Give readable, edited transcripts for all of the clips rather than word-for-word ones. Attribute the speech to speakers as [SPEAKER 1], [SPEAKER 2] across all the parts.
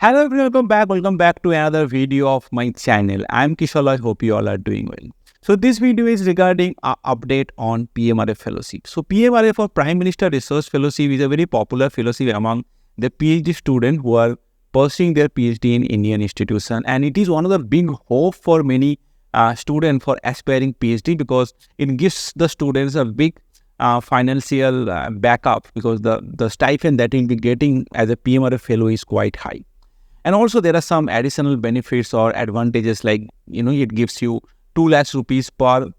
[SPEAKER 1] Hello everyone, welcome back to another video of my channel. I'm Kishalay, hope you all are doing well. So this video is regarding an update on PMRF fellowship. So PMRF or Prime Minister Research Fellowship is a very popular fellowship among the PhD students who are pursuing their PhD in Indian institution, and it is one of the big hope for many students for aspiring PhD because it gives the students a big financial backup because the stipend that you'll be getting as a PMRF fellow is quite high. And also there are some additional benefits or advantages like, it gives you 2 lakhs rupees per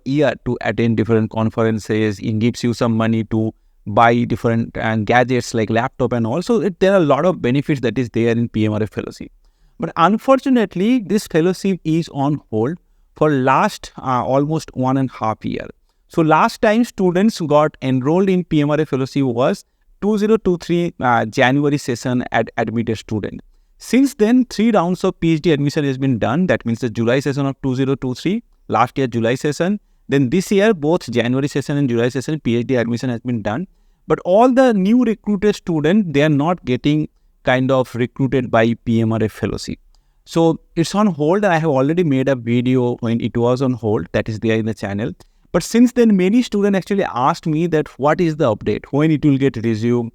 [SPEAKER 1] year to attend different conferences. It gives you some money to buy different gadgets like laptop, and also there are a lot of benefits that is there in PMRF fellowship. But unfortunately, this fellowship is on hold for last almost 1.5 years. So last time students got enrolled in PMRF fellowship was 2023 January session admitted student. Since then, 3 rounds of PhD admission has been done. That means the July session of 2023, last year July session. Then this year, both January session and July session, PhD admission has been done. But all the new recruited students, they are not getting kind of recruited by PMRF fellowship. So it's on hold, and I have already made a video when it was on hold. That is there in the channel. But since then, many students actually asked me that what is the update, when it will get resumed.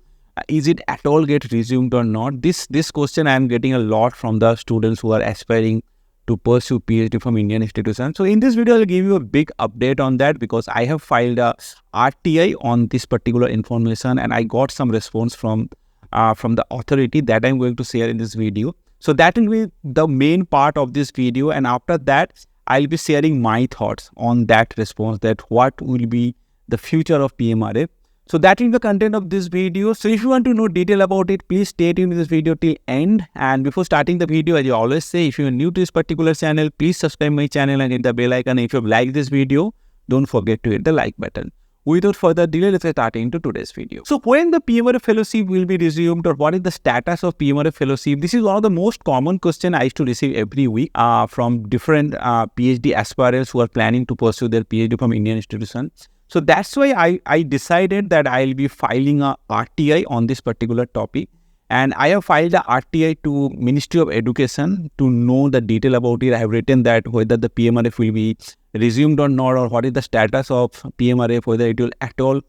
[SPEAKER 1] Is it at all get resumed or not? This question I am getting a lot from the students who are aspiring to pursue PhD from Indian institutions. So in this video, I'll give you a big update on that because I have filed a RTI on this particular information, and I got some response from the authority that I'm going to share in this video. So that will be the main part of this video, and after that, I'll be sharing my thoughts on that response, that what will be the future of PMRF. So that is the content of this video. So if you want to know detail about it, please stay tuned in this video till end. And before starting the video, as I always say, if you are new to this particular channel, please subscribe my channel and hit the bell icon. If you have liked this video, don't forget to hit the like button. Without further delay, let's start into today's video. So when the PMRF fellowship will be resumed, or what is the status of PMRF fellowship? This is one of the most common questions I used to receive every week from different PhD aspirants who are planning to pursue their PhD from Indian institutions. So that's why I decided that I'll be filing a RTI on this particular topic. And I have filed a RTI to Ministry of Education to know the detail about it. I have written that whether the PMRF will be resumed or not, or what is the status of PMRF, whether it will at all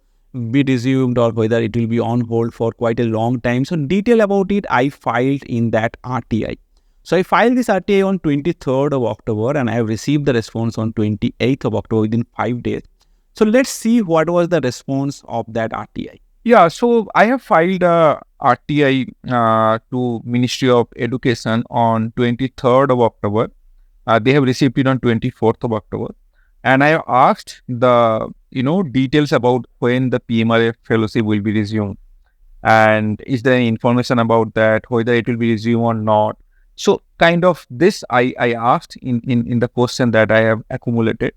[SPEAKER 1] be resumed or whether it will be on hold for quite a long time. So detail about it, I filed in that RTI. So I filed this RTI on 23rd of October and I have received the response on 28th of October within 5 days. So let's see what was the response of that RTI.
[SPEAKER 2] Yeah, so I have filed a RTI to Ministry of Education on 23rd of October. They have received it on 24th of October. And I have asked the, details about when the PMRF fellowship will be resumed. And is there any information about that, whether it will be resumed or not? So kind of this I asked in the question that I have accumulated.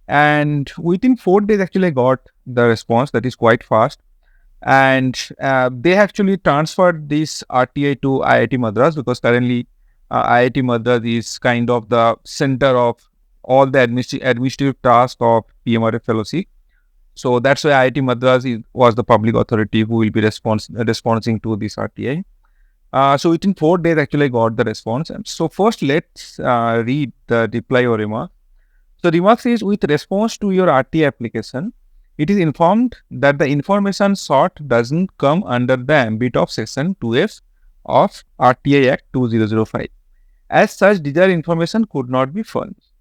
[SPEAKER 2] And within 4 days, actually, I got the response. That is quite fast. And they actually transferred this RTI to IIT Madras because currently IIT Madras is kind of the center of all the administrative tasks of PMRF fellowship. So that's why IIT Madras was the public authority who will be responding to this RTI. So within 4 days, actually, I got the response. And so first, let's read the reply or remark. So remark says, with response to your RTI application, it is informed that the information sought doesn't come under the ambit of Section 2F of RTI Act 2005. As such, desired information could not be furnished.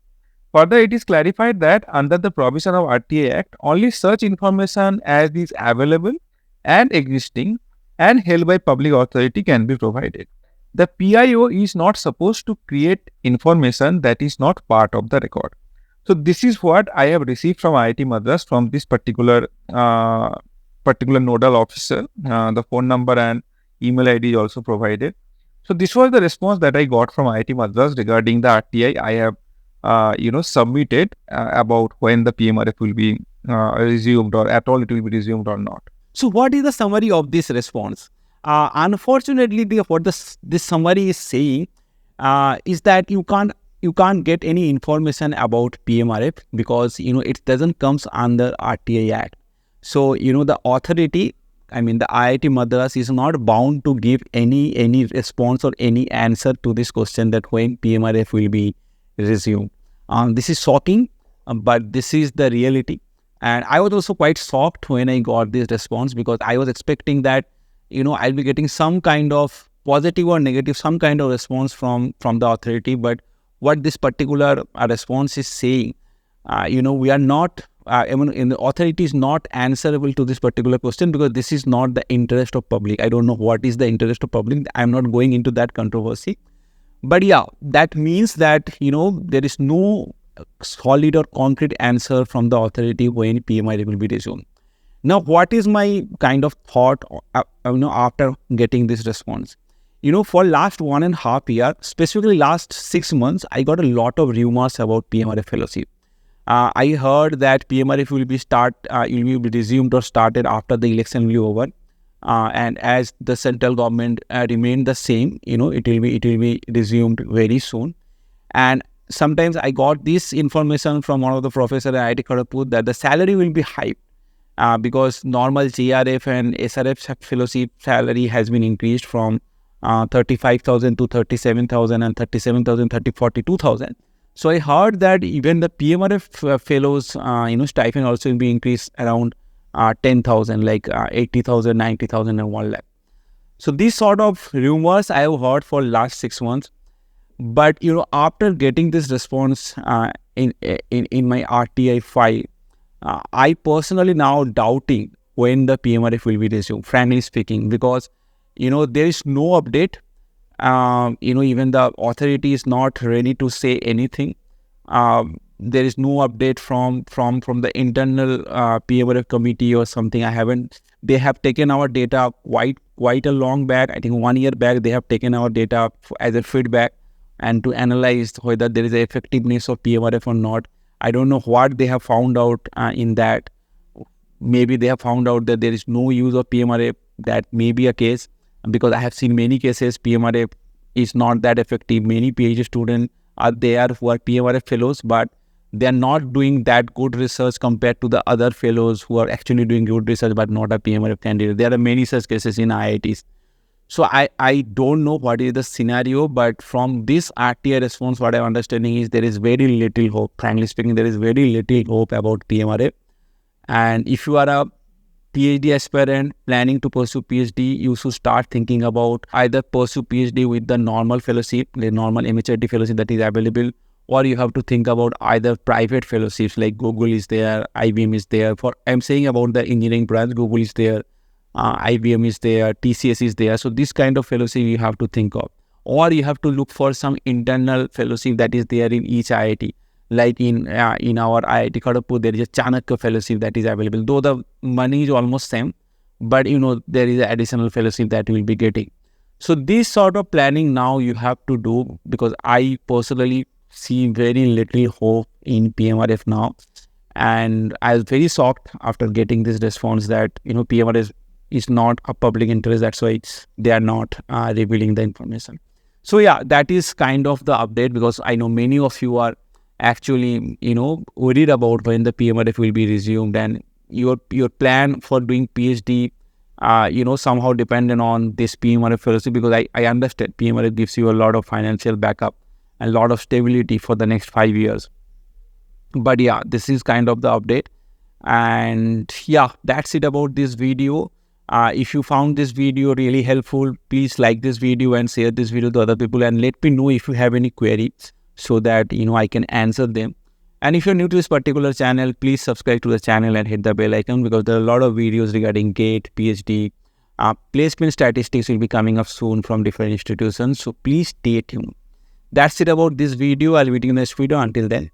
[SPEAKER 2] Further, it is clarified that under the provision of RTI Act, only such information as is available and existing and held by public authority can be provided. The PIO is not supposed to create information that is not part of the record. So this is what I have received from IIT Madras from this particular nodal officer. The phone number and email ID is also provided. So this was the response that I got from IIT Madras regarding the RTI I have submitted about when the PMRF will be resumed, or at all it will be resumed or not.
[SPEAKER 1] So what is the summary of this response? Unfortunately, what this summary is saying is that you can't get any information about PMRF because it doesn't comes under RTI Act. So the authority the IIT Madras is not bound to give any response or any answer to this question that when PMRF will be resumed. This is shocking, but this is the reality. And I was also quite shocked when I got this response, because I was expecting that, I'll be getting some kind of positive or negative, some kind of response from the authority. But what this particular response is saying, we are not, the authority is not answerable to this particular question, because this is not the interest of public. I don't know what is the interest of public. I'm not going into that controversy. But yeah, that means that, there is no solid or concrete answer from the authority when PMRF will be resumed. Now, what is my kind of thought, after getting this response? For last 1.5 years, specifically last 6 months, I got a lot of rumors about PMRF fellowship. I heard that PMRF will be resumed or started after the election will be over. And as the central government remained the same, it will be resumed very soon. And sometimes I got this information from one of the professors at IIT Kharagpur that the salary will be high, because normal JRF and SRF fellowship salary has been increased from 35,000 to 37,000 and 37,000, 42,000. So I heard that even the PMRF fellows, stipend also will be increased around 10,000, like 80,000, 90,000 and 1 lakh. So these sort of rumors I have heard for last 6 months. But, after getting this response in my RTI file, I personally now doubting when the PMRF will be resumed, frankly speaking, because, there is no update. Even the authority is not ready to say anything. There is no update from the internal PMRF committee or something. They have taken our data quite a long back. I think 1 year back, they have taken our data as a feedback and to analyze whether there is a effectiveness of PMRF or not. I don't know what they have found out in that. Maybe they have found out that there is no use of PMRF. That may be a case, because I have seen many cases PMRF is not that effective. Many PhD students are there who are PMRF fellows, but they are not doing that good research compared to the other fellows who are actually doing good research but not a PMRF candidate. There are many such cases in IITs. So I don't know what is the scenario, but from this RTI response, what I'm understanding is there is very little hope. Frankly speaking, there is very little hope about PMRF. And if you are a PhD aspirant planning to pursue PhD, you should start thinking about either pursue PhD with the normal fellowship, the normal MHRD fellowship that is available, or you have to think about either private fellowships like Google is there, IBM is there. I'm saying about the engineering branch, Google is there, IBM is there, TCS is there. So this kind of fellowship you have to think of. Or you have to look for some internal fellowship that is there in each IIT. Like in our IIT Kharagpur, there is a Chanakya fellowship that is available. Though the money is almost same, but there is an additional fellowship that you will be getting. So this sort of planning now you have to do, because I personally see very little hope in PMRF now. And I was very shocked after getting this response that, PMRF is not a public interest. That's why they are not revealing the information. So yeah, that is kind of the update, because I know many of you are actually, worried about when the PMRF will be resumed, and your plan for doing PhD, somehow dependent on this PMRF fellowship, because I understand PMRF gives you a lot of financial backup and a lot of stability for the next 5 years. But yeah, this is kind of the update. And yeah, that's it about this video. If you found this video really helpful, please like this video and share this video to other people, and let me know if you have any queries so that I can answer them. And if you're new to this particular channel, please subscribe to the channel and hit the bell icon, because there are a lot of videos regarding GATE, PhD, placement statistics will be coming up soon from different institutions. So please stay tuned. That's it about this video. I'll meet you in the next video. Until then,